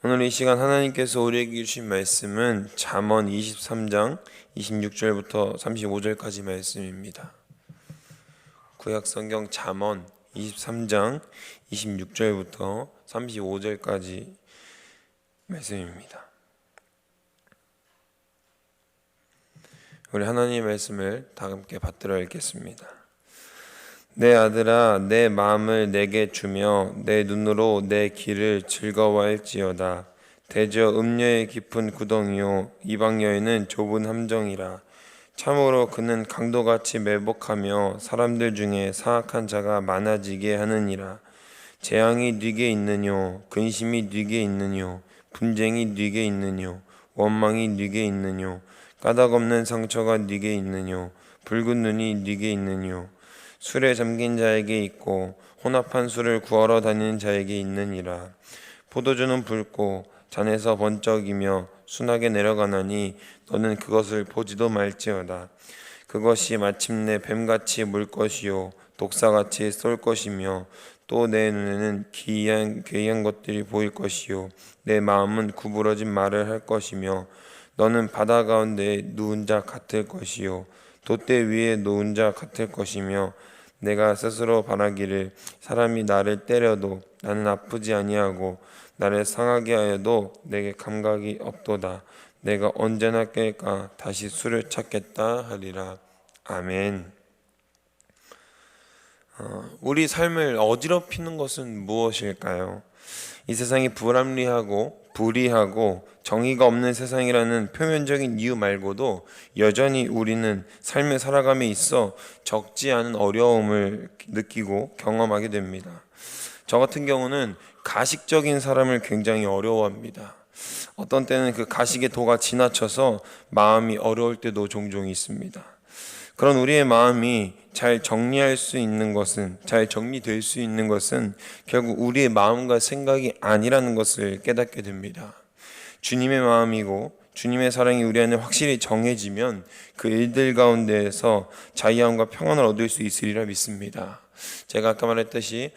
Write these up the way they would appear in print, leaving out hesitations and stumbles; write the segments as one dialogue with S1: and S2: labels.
S1: 오늘 이 시간 하나님께서 우리에게 주신 말씀은 잠언 23장 26절부터 35절까지 말씀입니다. 구약성경 잠언 23장 26절부터 35절까지 말씀입니다. 우리 하나님의 말씀을 다 함께 받들어 읽겠습니다. 내 아들아, 내 마음을 내게 주며 내 눈으로 내 길을 즐거워할지어다. 대저 음녀의 깊은 구덩이요 이방 여인은 좁은 함정이라. 참으로 그는 강도같이 매복하며 사람들 중에 사악한 자가 많아지게 하느니라. 재앙이 네게 있느뇨, 근심이 네게 있느뇨, 분쟁이 네게 있느뇨, 원망이 네게 있느뇨, 까닭없는 상처가 네게 있느뇨, 붉은 눈이 네게 있느뇨. 술에 잠긴 자에게 있고 혼합한 술을 구하러 다니는 자에게 있느니라. 포도주는 붉고 잔에서 번쩍이며 순하게 내려가나니 너는 그것을 보지도 말지어다. 그것이 마침내 뱀같이 물 것이요 독사같이 쏠 것이며 또 내 눈에는 괴이한 것들이 보일 것이요 내 마음은 구부러진 말을 할 것이며 너는 바다 가운데 누운 자 같을 것이요 돛대 위에 놓은 자 같을 것이며 내가 스스로 바라기를 사람이 나를 때려도 나는 아프지 아니하고 나를 상하게 하여도 내게 감각이 없도다. 내가 언제나 깰까 다시 술을 찾겠다 하리라. 아멘. 우리 삶을 어지럽히는 것은 무엇일까요? 이 세상이 불합리하고 불의하고 정의가 없는 세상이라는 표면적인 이유 말고도 여전히 우리는 삶을 살아감에 있어 적지 않은 어려움을 느끼고 경험하게 됩니다. 저 같은 경우는 가식적인 사람을 굉장히 어려워합니다. 어떤 때는 그 가식의 도가 지나쳐서 마음이 어려울 때도 종종 있습니다. 그런 우리의 마음이 잘 정리될 수 있는 것은 결국 우리의 마음과 생각이 아니라는 것을 깨닫게 됩니다. 주님의 마음이고 주님의 사랑이 우리 안에 확실히 정해지면 그 일들 가운데에서 자유함과 평안을 얻을 수 있으리라 믿습니다. 제가 아까 말했듯이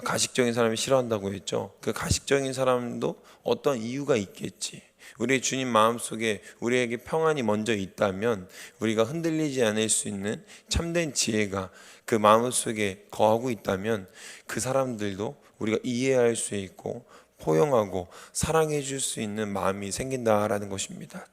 S1: 가식적인 사람이 싫어한다고 했죠. 그 가식적인 사람도 어떤 이유가 있겠지. 우리의 주님 마음속에 우리에게 평안이 먼저 있다면 우리가 흔들리지 않을 수 있는 참된 지혜가 그 마음속에 거하고 있다면 그 사람들도 우리가 이해할 수 있고 포용하고 사랑해 줄 수 있는 마음이 생긴다라는 것입니다.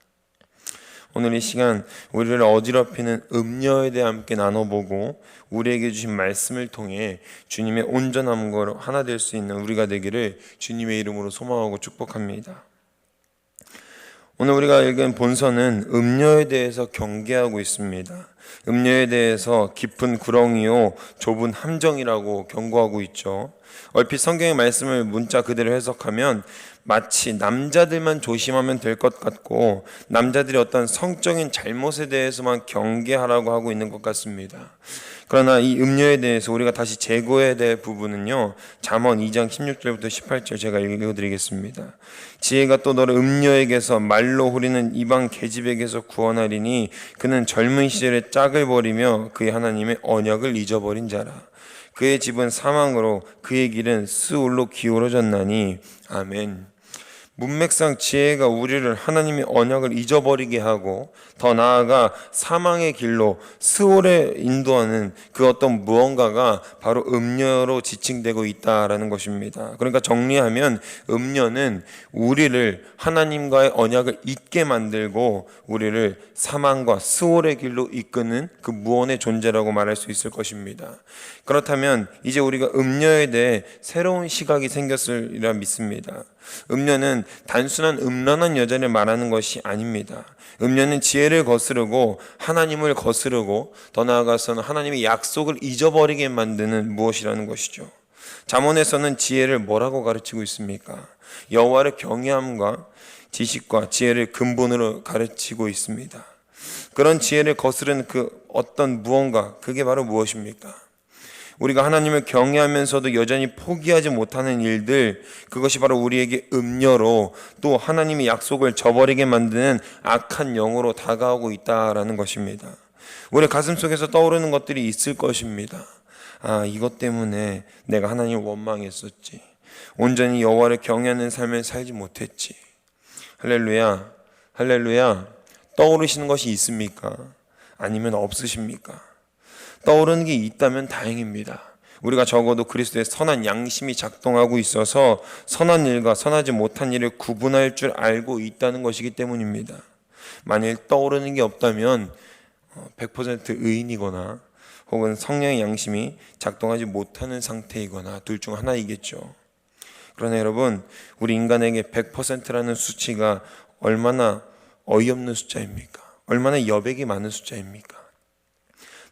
S1: 오늘 이 시간 우리를 어지럽히는 음녀에 대해 함께 나눠보고 우리에게 주신 말씀을 통해 주님의 온전함과 하나 될 수 있는 우리가 되기를 주님의 이름으로 소망하고 축복합니다. 오늘 우리가 읽은 본서는 음녀에 대해서 경계하고 있습니다. 음녀에 대해서 깊은 구렁이요 좁은 함정이라고 경고하고 있죠. 얼핏 성경의 말씀을 문자 그대로 해석하면 마치 남자들만 조심하면 될 것 같고 남자들이 어떤 성적인 잘못에 대해서만 경계하라고 하고 있는 것 같습니다. 그러나 이 음녀에 대해서 우리가 다시 재고해야 될 부분은요, 잠언 2장 16절부터 18절 제가 읽어드리겠습니다. 지혜가 또 너를 음녀에게서 말로 후리는 이방 계집에게서 구원하리니 그는 젊은 시절에 짝을 버리며 그의 하나님의 언약을 잊어버린 자라. 그의 집은 사망으로 그의 길은 스올로 기울어졌나니. 아멘. 문맥상 지혜가 우리를 하나님의 언약을 잊어버리게 하고 더 나아가 사망의 길로 스올에 인도하는 그 어떤 무언가가 바로 음녀로 지칭되고 있다라는 것입니다. 그러니까 정리하면 음녀는 우리를 하나님과의 언약을 잊게 만들고 우리를 사망과 스올의 길로 이끄는 그 무언의 존재라고 말할 수 있을 것입니다. 그렇다면 이제 우리가 음녀에 대해 새로운 시각이 생겼으리라 믿습니다. 음녀는 단순한 음란한 여자를 말하는 것이 아닙니다. 음녀는 지혜를 거스르고 하나님을 거스르고 더 나아가서는 하나님의 약속을 잊어버리게 만드는 무엇이라는 것이죠. 잠언에서는 지혜를 뭐라고 가르치고 있습니까? 여호와를 경외함과 지식과 지혜를 근본으로 가르치고 있습니다. 그런 지혜를 거스르는 그 어떤 무언가, 그게 바로 무엇입니까? 우리가 하나님을 경외하면서도 여전히 포기하지 못하는 일들, 그것이 바로 우리에게 음녀로 또 하나님의 약속을 저버리게 만드는 악한 영으로 다가오고 있다라는 것입니다. 우리 가슴속에서 떠오르는 것들이 있을 것입니다. 이것 때문에 내가 하나님을 원망했었지. 온전히 여호와를 경외하는 삶을 살지 못했지. 할렐루야, 할렐루야. 떠오르시는 것이 있습니까? 아니면 없으십니까? 떠오르는 게 있다면 다행입니다. 우리가 적어도 그리스도의 선한 양심이 작동하고 있어서 선한 일과 선하지 못한 일을 구분할 줄 알고 있다는 것이기 때문입니다. 만일 떠오르는 게 없다면 100% 의인이거나 혹은 성령의 양심이 작동하지 못하는 상태이거나 둘 중 하나이겠죠. 그러나 여러분, 우리 인간에게 100%라는 수치가 얼마나 어이없는 숫자입니까? 얼마나 여백이 많은 숫자입니까?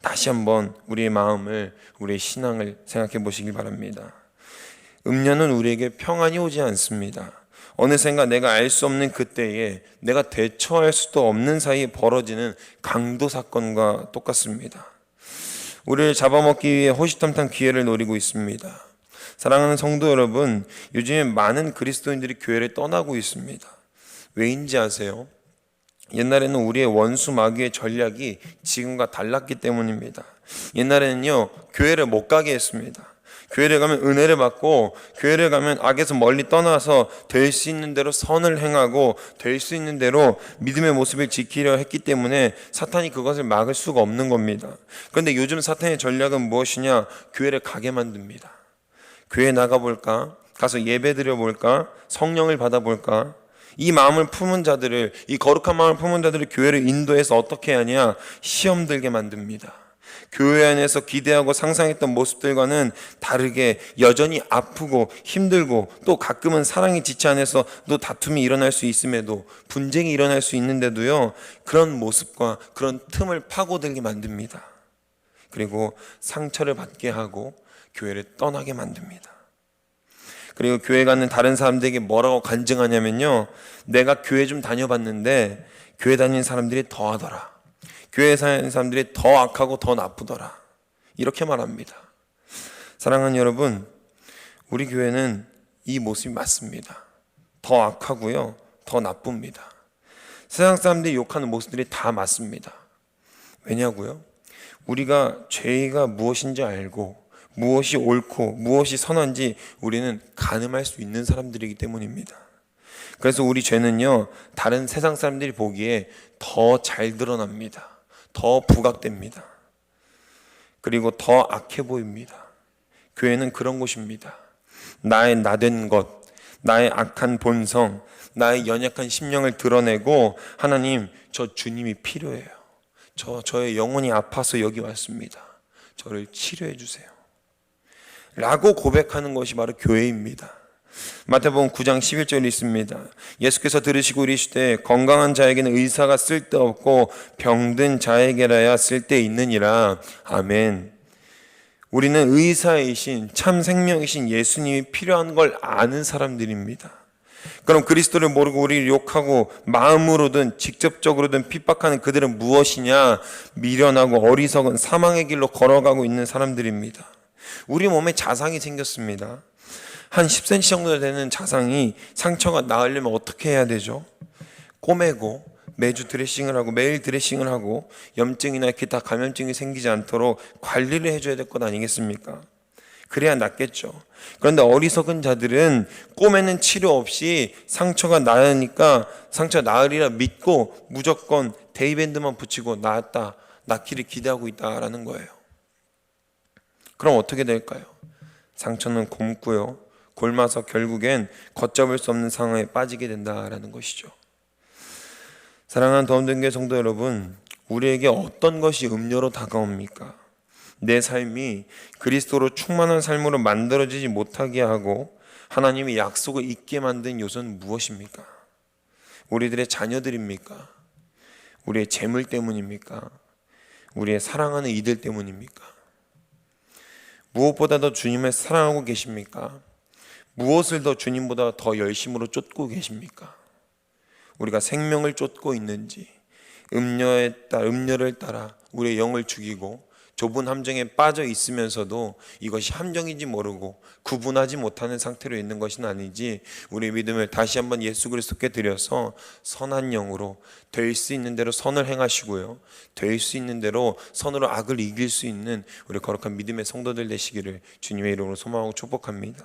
S1: 다시 한번 우리의 마음을, 우리의 신앙을 생각해 보시길 바랍니다. 음료는 우리에게 평안이 오지 않습니다. 어느샌가 내가 알 수 없는 그때에 내가 대처할 수도 없는 사이에 벌어지는 강도 사건과 똑같습니다. 우리를 잡아먹기 위해 호시탐탐 기회를 노리고 있습니다. 사랑하는 성도 여러분, 요즘에 많은 그리스도인들이 교회를 떠나고 있습니다. 왜인지 아세요? 옛날에는 우리의 원수 마귀의 전략이 지금과 달랐기 때문입니다. 옛날에는요, 교회를 못 가게 했습니다. 교회를 가면 은혜를 받고, 교회를 가면 악에서 멀리 떠나서 될 수 있는 대로 선을 행하고 될 수 있는 대로 믿음의 모습을 지키려 했기 때문에 사탄이 그것을 막을 수가 없는 겁니다. 그런데 요즘 사탄의 전략은 무엇이냐? 교회를 가게 만듭니다. 교회 나가볼까? 가서 예배 드려볼까? 성령을 받아볼까? 이 마음을 품은 자들을, 이 거룩한 마음을 품은 자들을 교회를 인도해서 어떻게 하냐? 시험 들게 만듭니다. 교회 안에서 기대하고 상상했던 모습들과는 다르게 여전히 아프고 힘들고, 또 가끔은 사랑이 지치 않아서 또 다툼이 일어날 수 있음에도, 분쟁이 일어날 수 있는데도요, 그런 모습과 그런 틈을 파고들게 만듭니다. 그리고 상처를 받게 하고 교회를 떠나게 만듭니다. 그리고 교회 가는 다른 사람들에게 뭐라고 간증하냐면요, 내가 교회 좀 다녀봤는데 교회 다니는 사람들이 더 하더라. 교회에 사는 사람들이 더 악하고 더 나쁘더라. 이렇게 말합니다. 사랑하는 여러분, 우리 교회는 이 모습이 맞습니다. 더 악하고요, 더 나쁩니다. 세상 사람들이 욕하는 모습들이 다 맞습니다. 왜냐고요? 우리가 죄가 무엇인지 알고 무엇이 옳고 무엇이 선한지 우리는 가늠할 수 있는 사람들이기 때문입니다. 그래서 우리 죄는요, 다른 세상 사람들이 보기에 더 잘 드러납니다. 더 부각됩니다. 그리고 더 악해 보입니다. 교회는 그런 곳입니다. 나의 나된 것, 나의 악한 본성, 나의 연약한 심령을 드러내고, 하나님, 저 주님이 필요해요. 저의 영혼이 아파서 여기 왔습니다. 저를 치료해 주세요. 라고 고백하는 것이 바로 교회입니다. 마태복음 9장 11절에 있습니다. 예수께서 들으시고 이르시되 건강한 자에게는 의사가 쓸데없고 병든 자에게라야 쓸데있느니라. 아멘. 우리는 의사이신 참 생명이신 예수님이 필요한 걸 아는 사람들입니다. 그럼 그리스도를 모르고 우리를 욕하고 마음으로든 직접적으로든 핍박하는 그들은 무엇이냐? 미련하고 어리석은 사망의 길로 걸어가고 있는 사람들입니다. 우리 몸에 자상이 생겼습니다. 한 10cm 정도 되는 자상이 상처가 나으려면 어떻게 해야 되죠? 꼬매고 매주 드레싱을 하고 매일 드레싱을 하고 염증이나 기타 감염증이 생기지 않도록 관리를 해줘야 될 것 아니겠습니까? 그래야 낫겠죠. 그런데 어리석은 자들은 꼬매는 치료 없이 상처가 나으니까 상처가 나으리라 믿고 무조건 데이밴드만 붙이고 낫기를 기대하고 있다라는 거예요. 그럼 어떻게 될까요? 상처는 곪고요, 골마서 결국엔 걷잡을 수 없는 상황에 빠지게 된다라는 것이죠. 사랑하는 더운등교회 성도 여러분, 우리에게 어떤 것이 음료로 다가옵니까? 내 삶이 그리스도로 충만한 삶으로 만들어지지 못하게 하고 하나님의 약속을 잊게 만든 요소는 무엇입니까? 우리들의 자녀들입니까? 우리의 재물 때문입니까? 우리의 사랑하는 이들 때문입니까? 무엇보다 더 주님을 사랑하고 계십니까? 무엇을 더 주님보다 더 열심으로 쫓고 계십니까? 우리가 생명을 쫓고 있는지, 음료를 따라 우리의 영을 죽이고 좁은 함정에 빠져 있으면서도 이것이 함정인지 모르고 구분하지 못하는 상태로 있는 것은 아니지, 우리의 믿음을 다시 한번 예수 그리스도께 드려서 선한 영으로 될 수 있는 대로 선을 행하시고요, 될 수 있는 대로 선으로 악을 이길 수 있는 우리 거룩한 믿음의 성도들 되시기를 주님의 이름으로 소망하고 축복합니다.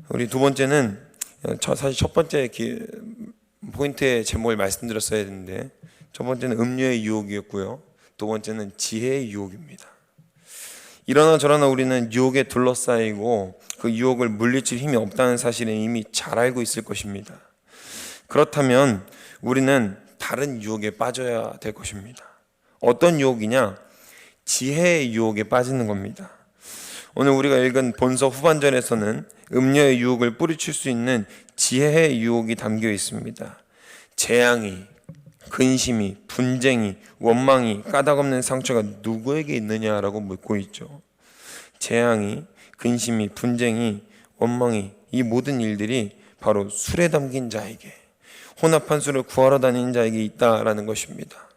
S1: 우리 두 번째는 사실 첫 번째 포인트의 제목을 말씀드렸어야 했는데, 첫 번째는 음료의 유혹이었고요, 두 번째는 지혜의 유혹입니다. 이러나 저러나 우리는 유혹에 둘러싸이고 그 유혹을 물리칠 힘이 없다는 사실을 이미 잘 알고 있을 것입니다. 그렇다면 우리는 다른 유혹에 빠져야 될 것입니다. 어떤 유혹이냐? 지혜의 유혹에 빠지는 겁니다. 오늘 우리가 읽은 본서 후반절에서는 음료의 유혹을 뿌리칠 수 있는 지혜의 유혹이 담겨 있습니다. 재앙이, 근심이, 분쟁이, 원망이, 까닭없는 상처가 누구에게 있느냐라고 묻고 있죠. 재앙이, 근심이, 분쟁이, 원망이, 이 모든 일들이 바로 술에 담긴 자에게, 혼합한 술을 구하러 다니는 자에게 있다라는 것입니다.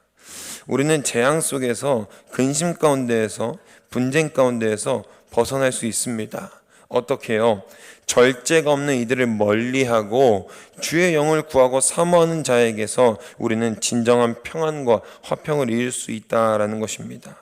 S1: 우리는 재앙 속에서, 근심 가운데에서, 분쟁 가운데에서 벗어날 수 있습니다. 어떻게 해요? 절제가 없는 이들을 멀리하고 주의 영을 구하고 사모하는 자에게서 우리는 진정한 평안과 화평을 이룰 수 있다라는 것입니다.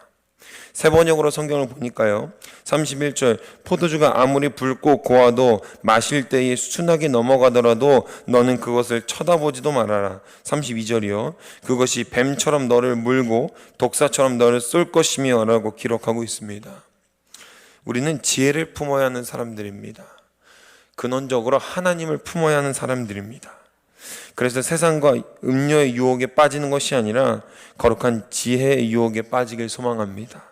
S1: 새 번역으로 성경을 보니까요, 31절, 포도주가 아무리 붉고 고와도 마실 때에 순하게 넘어가더라도 너는 그것을 쳐다보지도 말아라. 32절이요, 그것이 뱀처럼 너를 물고 독사처럼 너를 쏠 것이며 라고 기록하고 있습니다. 우리는 지혜를 품어야 하는 사람들입니다. 근원적으로 하나님을 품어야 하는 사람들입니다. 그래서 세상과 음료의 유혹에 빠지는 것이 아니라 거룩한 지혜의 유혹에 빠지길 소망합니다.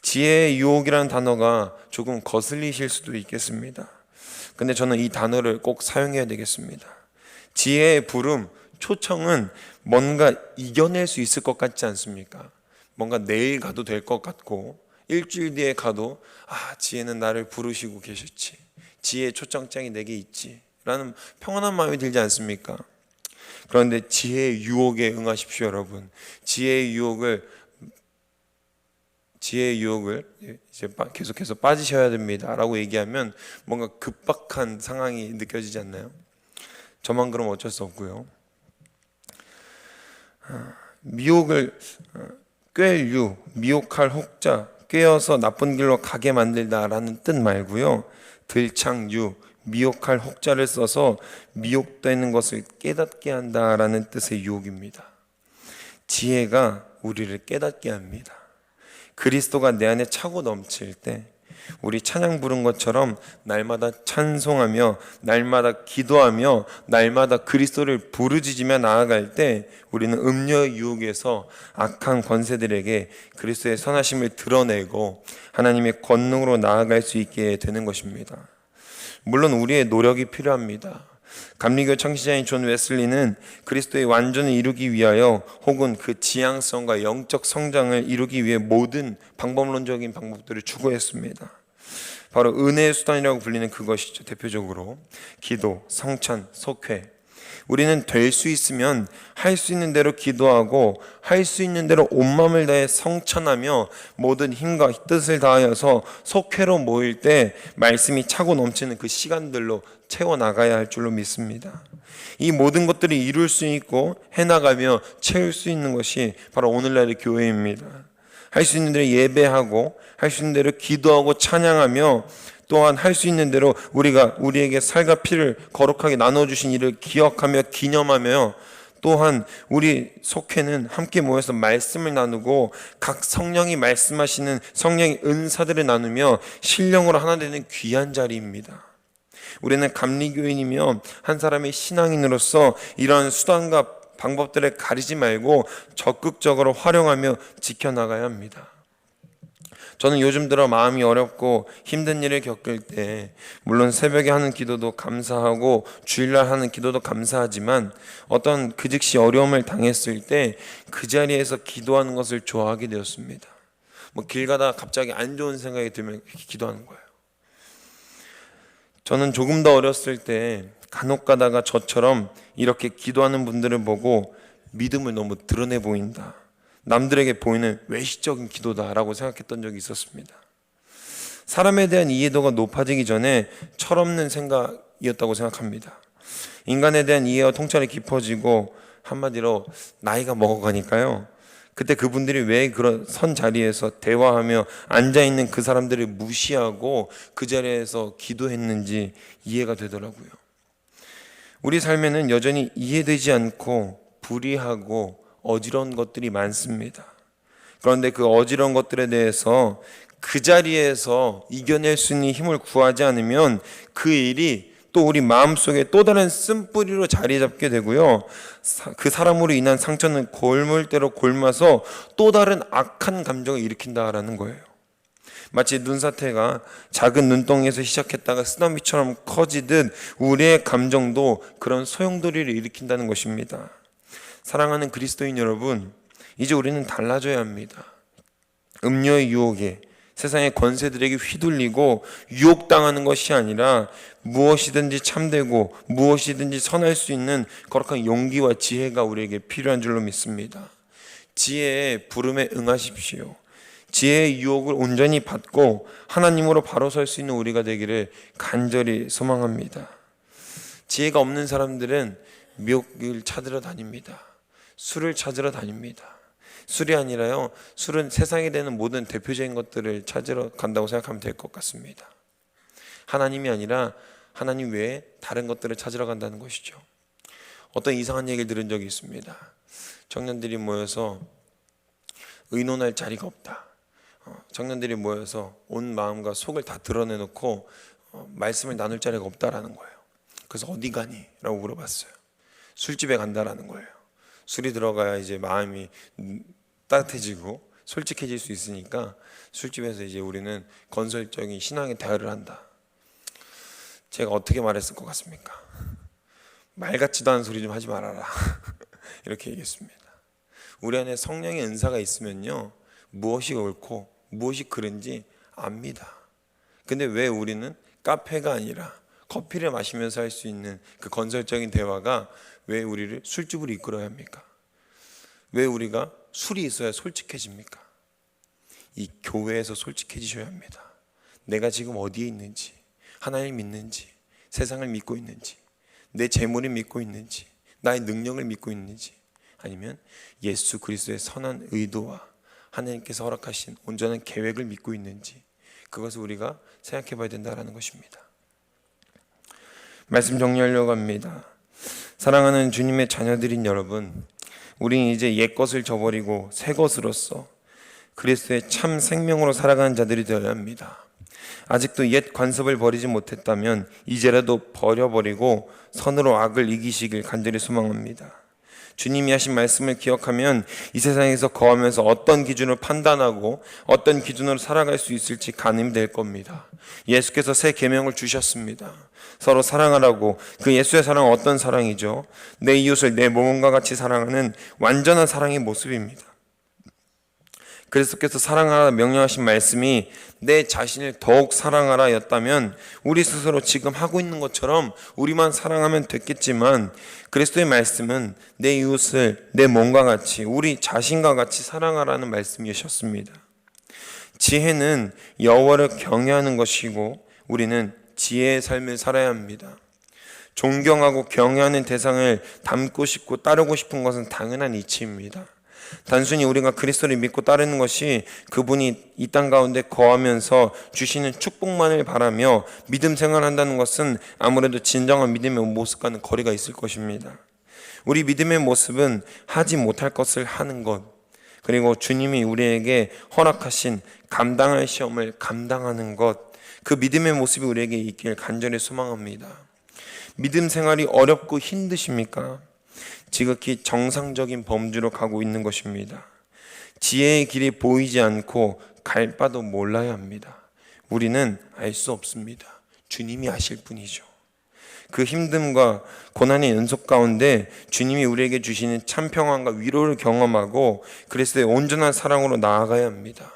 S1: 지혜의 유혹이라는 단어가 조금 거슬리실 수도 있겠습니다. 근데 저는 이 단어를 꼭 사용해야 되겠습니다. 지혜의 부름, 초청은 뭔가 이겨낼 수 있을 것 같지 않습니까? 뭔가 내일 가도 될 것 같고, 일주일 뒤에 가도 지혜는 나를 부르시고 계셨지, 지혜의 초청장이 내게 있지 라는 평안한 마음이 들지 않습니까? 그런데 지혜의 유혹에 응하십시오, 여러분. 지혜의 유혹을 이제 계속해서 빠지셔야 됩니다 라고 얘기하면 뭔가 급박한 상황이 느껴지지 않나요? 저만 그럼 어쩔 수 없고요. 미혹을 꿰일 유, 미혹할 혹자, 꿰어서 나쁜 길로 가게 만들다라는 뜻 말고요, 들창유, 미혹할 혹자를 써서 미혹되는 것을 깨닫게 한다라는 뜻의 유혹입니다. 지혜가 우리를 깨닫게 합니다. 그리스도가 내 안에 차고 넘칠 때 우리 찬양 부른 것처럼 날마다 찬송하며 날마다 기도하며 날마다 그리스도를 부르짖으며 나아갈 때 우리는 음료의 유혹에서 악한 권세들에게 그리스도의 선하심을 드러내고 하나님의 권능으로 나아갈 수 있게 되는 것입니다. 물론 우리의 노력이 필요합니다. 감리교 창시자인 존 웨슬리는 그리스도의 완전을 이루기 위하여 혹은 그 지향성과 영적 성장을 이루기 위해 모든 방법론적인 방법들을 추구했습니다. 바로 은혜의 수단이라고 불리는 그것이죠. 대표적으로 기도, 성찬, 속회. 우리는 될 수 있으면 할 수 있는 대로 기도하고 할 수 있는 대로 온 마음을 다해 성찬하며 모든 힘과 뜻을 다하여서 속회로 모일 때 말씀이 차고 넘치는 그 시간들로 채워나가야 할 줄로 믿습니다. 이 모든 것들이 이룰 수 있고 해나가며 채울 수 있는 것이 바로 오늘날의 교회입니다. 할 수 있는 대로 예배하고 할 수 있는 대로 기도하고 찬양하며 또한 할 수 있는 대로 우리가 우리에게 살과 피를 거룩하게 나눠주신 일을 기억하며 기념하며 또한 우리 속회는 함께 모여서 말씀을 나누고 각 성령이 말씀하시는 성령의 은사들을 나누며 신령으로 하나 되는 귀한 자리입니다. 우리는 감리교인이며 한 사람의 신앙인으로서 이러한 수단과 방법들을 가리지 말고 적극적으로 활용하며 지켜나가야 합니다. 저는 요즘 들어 마음이 어렵고 힘든 일을 겪을 때 물론 새벽에 하는 기도도 감사하고 주일날 하는 기도도 감사하지만 어떤 그 즉시 어려움을 당했을 때 그 자리에서 기도하는 것을 좋아하게 되었습니다. 길 가다가 갑자기 안 좋은 생각이 들면 기도하는 거예요. 저는 조금 더 어렸을 때 간혹 가다가 저처럼 이렇게 기도하는 분들을 보고 믿음을 너무 드러내 보인다, 남들에게 보이는 외식적인 기도다라고 생각했던 적이 있었습니다. 사람에 대한 이해도가 높아지기 전에 철없는 생각이었다고 생각합니다. 인간에 대한 이해와 통찰이 깊어지고 한마디로 나이가 먹어가니까요, 그때 그분들이 왜 그런 선 자리에서 대화하며 앉아있는 그 사람들을 무시하고 그 자리에서 기도했는지 이해가 되더라고요. 우리 삶에는 여전히 이해되지 않고 불이하고 어지러운 것들이 많습니다. 그런데 그 어지러운 것들에 대해서 그 자리에서 이겨낼 수 있는 힘을 구하지 않으면 그 일이 또 우리 마음속에 또 다른 쓴뿌리로 자리 잡게 되고요. 그 사람으로 인한 상처는 골물대로 골마서 또 다른 악한 감정을 일으킨다라는 거예요. 마치 눈사태가 작은 눈덩이에서 시작했다가 쓰나미처럼 커지듯 우리의 감정도 그런 소용돌이를 일으킨다는 것입니다. 사랑하는 그리스도인 여러분, 이제 우리는 달라져야 합니다. 음료의 유혹에, 세상의 권세들에게 휘둘리고 유혹당하는 것이 아니라 무엇이든지 참되고 무엇이든지 선할 수 있는 거룩한 용기와 지혜가 우리에게 필요한 줄로 믿습니다. 지혜의 부름에 응하십시오. 지혜의 유혹을 온전히 받고 하나님으로 바로 설 수 있는 우리가 되기를 간절히 소망합니다. 지혜가 없는 사람들은 미혹을 찾으러 다닙니다. 술을 찾으러 다닙니다. 술이 아니라요, 술은 세상에 되는 모든 대표적인 것들을 찾으러 간다고 생각하면 될 것 같습니다. 하나님이 아니라 하나님 외에 다른 것들을 찾으러 간다는 것이죠. 어떤 이상한 얘기를 들은 적이 있습니다. 청년들이 모여서 의논할 자리가 없다. 청년들이 모여서 온 마음과 속을 다 드러내놓고 말씀을 나눌 자리가 없다라는 거예요. 그래서 어디 가니? 라고 물어봤어요. 술집에 간다라는 거예요. 술이 들어가야 이제 마음이 따뜻해지고 솔직해질 수 있으니까 술집에서 이제 우리는 건설적인 신앙의 대화를 한다. 제가 어떻게 말했을 것 같습니까? 말 같지도 않은 소리 좀 하지 말아라. 이렇게 얘기했습니다. 우리 안에 성령의 은사가 있으면요, 무엇이 옳고 무엇이 그른지 압니다. 근데 왜 우리는 카페가 아니라 커피를 마시면서 할 수 있는 그 건설적인 대화가 왜 우리를 술집으로 이끌어야 합니까? 왜 우리가 술이 있어야 솔직해집니까? 이 교회에서 솔직해지셔야 합니다. 내가 지금 어디에 있는지, 하나님을 믿는지, 세상을 믿고 있는지, 내 재물을 믿고 있는지, 나의 능력을 믿고 있는지, 아니면 예수 그리스도의 선한 의도와 하나님께서 허락하신 온전한 계획을 믿고 있는지, 그것을 우리가 생각해 봐야 된다는 것입니다. 말씀 정리하려고 합니다. 사랑하는 주님의 자녀들인 여러분, 우리는 이제 옛 것을 저버리고 새 것으로서 그리스도의 참 생명으로 살아가는 자들이 되어야 합니다. 아직도 옛 관습을 버리지 못했다면 이제라도 버려버리고 선으로 악을 이기시길 간절히 소망합니다. 주님이 하신 말씀을 기억하면 이 세상에서 거하면서 어떤 기준으로 판단하고 어떤 기준으로 살아갈 수 있을지 가늠이 될 겁니다. 예수께서 새 계명을 주셨습니다. 서로 사랑하라고. 그 예수의 사랑은 어떤 사랑이죠? 내 이웃을 내 몸과 같이 사랑하는 완전한 사랑의 모습입니다. 그리스도께서 사랑하라 명령하신 말씀이 내 자신을 더욱 사랑하라 였다면 우리 스스로 지금 하고 있는 것처럼 우리만 사랑하면 됐겠지만, 그리스도의 말씀은 내 이웃을 내 몸과 같이, 우리 자신과 같이 사랑하라는 말씀이셨습니다. 지혜는 여호와를 경외하는 것이고 우리는 지혜의 삶을 살아야 합니다. 존경하고 경외하는 대상을 닮고 싶고 따르고 싶은 것은 당연한 이치입니다. 단순히 우리가 그리스도를 믿고 따르는 것이 그분이 이 땅 가운데 거하면서 주시는 축복만을 바라며 믿음 생활한다는 것은 아무래도 진정한 믿음의 모습과는 거리가 있을 것입니다. 우리 믿음의 모습은 하지 못할 것을 하는 것, 그리고 주님이 우리에게 허락하신 감당할 시험을 감당하는 것, 그 믿음의 모습이 우리에게 있길 간절히 소망합니다. 믿음 생활이 어렵고 힘드십니까? 지극히 정상적인 범주로 가고 있는 것입니다. 지혜의 길이 보이지 않고 갈 바도 몰라야 합니다. 우리는 알 수 없습니다. 주님이 아실 뿐이죠. 그 힘듦과 고난의 연속 가운데 주님이 우리에게 주시는 참 평안과 위로를 경험하고 그리스도의 온전한 사랑으로 나아가야 합니다.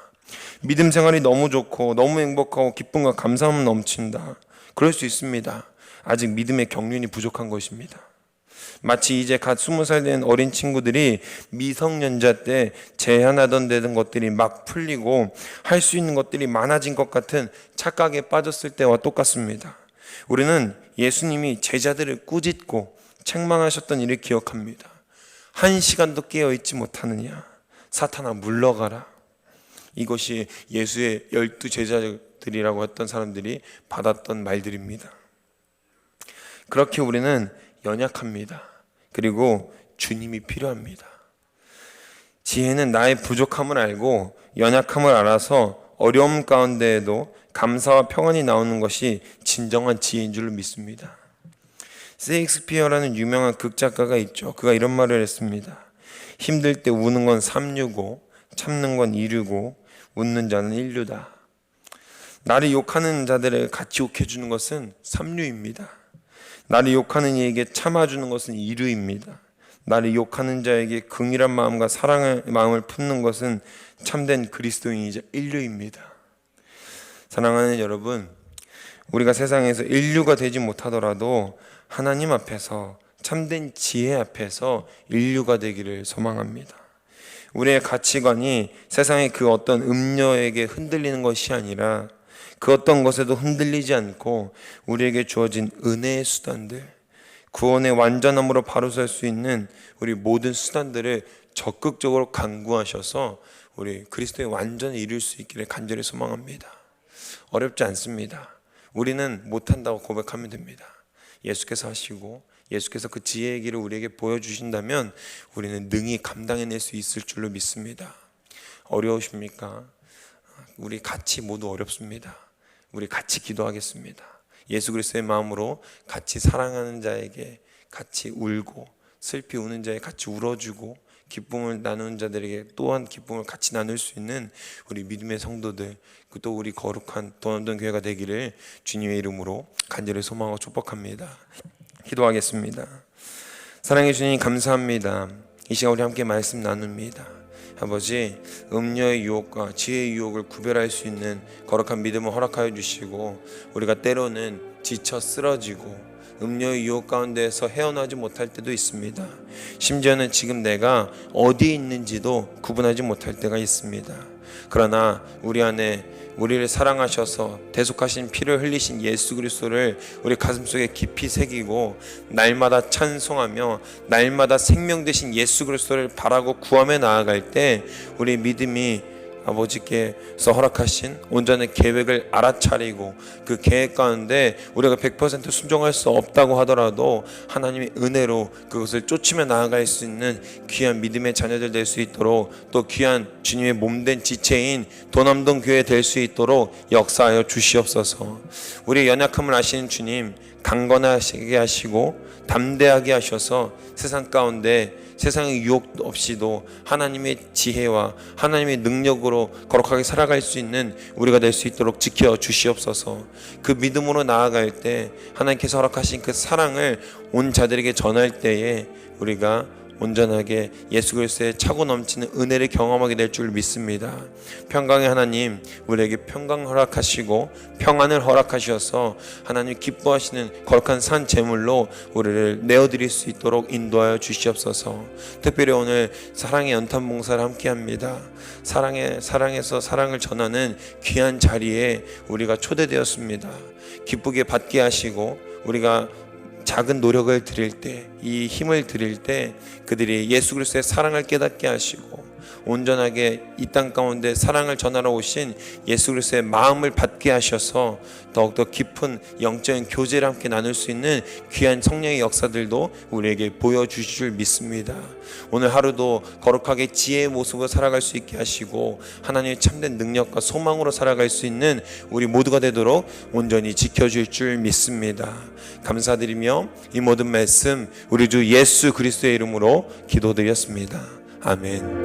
S1: 믿음 생활이 너무 좋고 너무 행복하고 기쁨과 감사함은 넘친다. 그럴 수 있습니다. 아직 믿음의 경륜이 부족한 것입니다. 마치 이제 갓 20살 된 어린 친구들이 미성년자 때 제한하던 되던 것들이 막 풀리고 할 수 있는 것들이 많아진 것 같은 착각에 빠졌을 때와 똑같습니다. 우리는 예수님이 제자들을 꾸짖고 책망하셨던 일을 기억합니다. 1시간도 깨어있지 못하느냐, 사탄아 물러가라. 이것이 예수의 12 제자들이라고 했던 사람들이 받았던 말들입니다. 그렇게 우리는 연약합니다. 그리고 주님이 필요합니다. 지혜는 나의 부족함을 알고 연약함을 알아서 어려움 가운데에도 감사와 평안이 나오는 것이 진정한 지혜인 줄로 믿습니다. 세익스피어라는 유명한 극작가가 있죠. 그가 이런 말을 했습니다. 힘들 때 우는 건 삼류고 참는 건 이류고 웃는 자는 인류다. 나를 욕하는 자들을 같이 욕해주는 것은 삼류입니다. 나를 욕하는 이에게 참아주는 것은 이류입니다. 나를 욕하는 자에게 긍휼한 마음과 사랑의 마음을 품는 것은 참된 그리스도인이자 인류입니다. 사랑하는 여러분, 우리가 세상에서 인류가 되지 못하더라도 하나님 앞에서 참된 지혜 앞에서 인류가 되기를 소망합니다. 우리의 가치관이 세상의 그 어떤 음료에게 흔들리는 것이 아니라 그 어떤 것에도 흔들리지 않고 우리에게 주어진 은혜의 수단들, 구원의 완전함으로 바로 설 수 있는 우리 모든 수단들을 적극적으로 강구하셔서 우리 그리스도의 완전히 이룰 수 있기를 간절히 소망합니다. 어렵지 않습니다. 우리는 못한다고 고백하면 됩니다. 예수께서 하시고 예수께서 그 지혜의 길을 우리에게 보여주신다면 우리는 능히 감당해낼 수 있을 줄로 믿습니다. 어려우십니까? 우리 같이 모두 어렵습니다. 우리 같이 기도하겠습니다. 예수 그리스도의 마음으로 같이 사랑하는 자에게 같이 울고 슬피 우는 자에게 같이 울어주고 기쁨을 나누는 자들에게 또한 기쁨을 같이 나눌 수 있는 우리 믿음의 성도들, 또 우리 거룩한 도남동 교회가 되기를 주님의 이름으로 간절히 소망하고 축복합니다. 기도하겠습니다. 사랑해 주님 감사합니다. 이 시간 우리 함께 말씀 나눕니다. 아버지, 음료의 유혹과 지혜의 유혹을 구별할 수 있는 거룩한 믿음을 허락하여 주시고 우리가 때로는 지쳐 쓰러지고 음료의 유혹 가운데에서 헤어나지 못할 때도 있습니다. 심지어는 지금 내가 어디에 있는지도 구분하지 못할 때가 있습니다. 그러나 우리 안에 우리를 사랑하셔서 대속하신 피를 흘리신 예수 그리스도를 우리 가슴속에 깊이 새기고 날마다 찬송하며 날마다 생명 되신 예수 그리스도를 바라고 구하며 나아갈 때 우리 믿음이 아버지께서 허락하신 온전한 계획을 알아차리고 그 계획 가운데 우리가 100% 순종할 수 없다고 하더라도 하나님의 은혜로 그것을 쫓으며 나아갈 수 있는 귀한 믿음의 자녀들 될 수 있도록 또 귀한 주님의 몸된 지체인 도남동 교회 될 수 있도록 역사하여 주시옵소서. 우리의 연약함을 아시는 주님, 강건하게 하시고 담대하게 하셔서 세상 가운데 세상의 유혹 없이도 하나님의 지혜와 하나님의 능력으로 거룩하게 살아갈 수 있는 우리가 될 수 있도록 지켜 주시옵소서. 그 믿음으로 나아갈 때 하나님께서 허락하신 그 사랑을 온 자들에게 전할 때에 우리가 온전하게 예수 그리스도의 차고 넘치는 은혜를 경험하게 될 줄 믿습니다. 평강의 하나님, 우리에게 평강 허락하시고 평안을 허락하셔서 하나님 기뻐하시는 거룩한 산 제물로 우리를 내어드릴 수 있도록 인도하여 주시옵소서. 특별히 오늘 사랑의 연탄 봉사를 함께합니다. 사랑에서 사랑을 전하는 귀한 자리에 우리가 초대되었습니다. 기쁘게 받게 하시고 우리가 작은 노력을 드릴 때, 이 힘을 드릴 때 그들이 예수 그리스도의 사랑을 깨닫게 하시고 온전하게 이 땅 가운데 사랑을 전하러 오신 예수 그리스도의 마음을 받게 하셔서 더욱더 깊은 영적인 교제를 함께 나눌 수 있는 귀한 성령의 역사들도 우리에게 보여주실 줄 믿습니다. 오늘 하루도 거룩하게 지혜의 모습으로 살아갈 수 있게 하시고 하나님의 참된 능력과 소망으로 살아갈 수 있는 우리 모두가 되도록 온전히 지켜줄 줄 믿습니다. 감사드리며 이 모든 말씀 우리 주 예수 그리스도의 이름으로 기도드렸습니다. 아멘.